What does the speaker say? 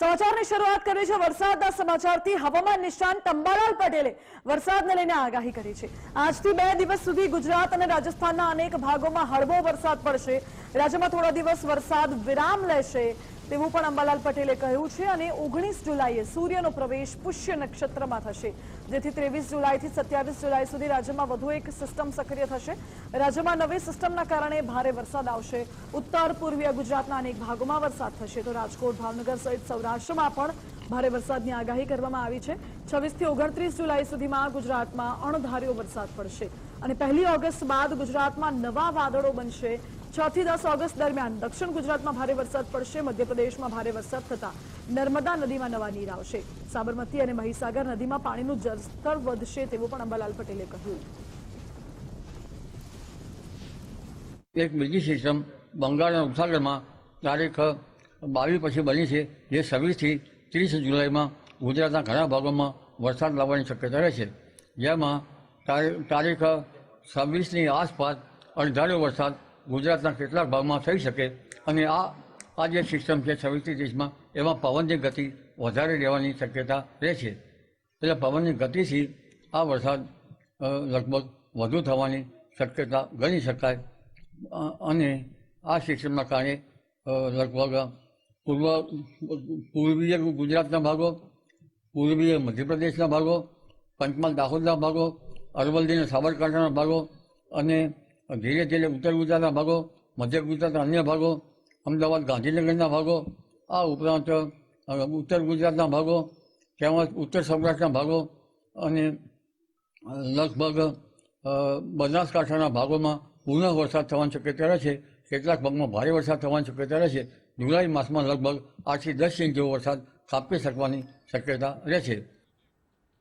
સમાચારની શરૂઆત કરી છે વરસાદના સમાચારથી। હવામાન નિષ્ણાંત અંબાલાલ પટેલે વરસાદને લઈને આગાહી કરી છે। આજથી 2 દિવસ સુધી ગુજરાત અને રાજસ્થાનના અનેક ભાગોમાં હળવો વરસાદ પડશે। રાજ્યમાં થોડા દિવસ વરસાદ વિરામ લેશે તેવું પણ અંબાલાલ પટેલે કહ્યું છે અને 19 જુલાઈએ સૂર્યનો પ્રવેશ પુષ્ય નક્ષત્રમાં થશે, જેથી 23 જુલાઈથી 27 જુલાઈ સુધી રાજ્યમાં વધુ એક સિસ્ટમ સક્રિય થશે। રાજ્યમાં નવી સિસ્ટમના કારણે ભારે વરસાદ આવશે। ઉત્તર પૂર્વીય ગુજરાતના અનેક ભાગોમાં વરસાદ થશે તો રાજકોટ, ભાવનગર સહિત સૌરાષ્ટ્રમાં પણ ભારે વરસાદની આગાહી કરવામાં આવી છે। 26 થી 29 જુલાઈ સુધીમાં ગુજરાતમાં અણધાર્યો વરસાદ પડશે અને 1 ઓગસ્ટ બાદ ગુજરાતમાં નવા વાદળો બનશે। 6 થી 10 ઓગસ્ટ દરમિયાન દક્ષિણ ગુજરાતમાં ભારે વરસાદ પડશે। મધ્યપ્રદેશમાં ભારે વરસાદ થતા નર્મદા નદીમાં નવા નીર આવશે। સાબરમતી અને મહીસાગર નદીમાં પાણીનું જળસ્તર વધશે તેવું પણ અંબાલાલ પટેલે કહ્યું। એક બીજી સિસ્ટમ બંગાળના ઉપસાગરમાં તારીખ 22 પછી બની છે, જે 26 થી 30 જુલાઈમાં ગુજરાતના ઘણા ભાગોમાં વરસાદ લાવવાની શક્યતા રહેશે, જેમાં તારીખ 26ની આસપાસ અણધાર્યો વરસાદ ગુજરાતના કેટલાક ભાગમાં થઈ શકે અને આ જે સિસ્ટમ છે 26 થી 30માં એમાં પવનની ગતિ વધારે રહેવાની શક્યતા રહેશે। એટલે પવનની ગતિથી આ વરસાદ લગભગ વધુ થવાની શક્યતા ગણી શકાય અને આ સિસ્ટમના કારણે લગભગ પૂર્વીય ગુજરાતના ભાગો, પૂર્વીય મધ્યપ્રદેશના ભાગો, પંચમહાલ દાહોદના ભાગો, અરવલ્લી અને સાબરકાંઠાના ભાગો અને ધીરે ધીરે ઉત્તર ગુજરાતના ભાગો, મધ્ય ગુજરાતના અન્ય ભાગો, અમદાવાદ ગાંધીનગરના ભાગો, આ ઉપરાંત ઉત્તર ગુજરાતના ભાગો, તેમજ ઉત્તર સૌરાષ્ટ્રના ભાગો અને લગભગ બનાસકાંઠાના ભાગોમાં પુનઃ વરસાદ થવાની શક્યતા રહેશે। કેટલાક ભાગમાં ભારે વરસાદ થવાની શક્યતા રહેશે। જુલાઈ માસમાં લગભગ 8 થી 10 ઇંચ જેવો વરસાદ ખાબકી શકવાની શક્યતા રહેશે।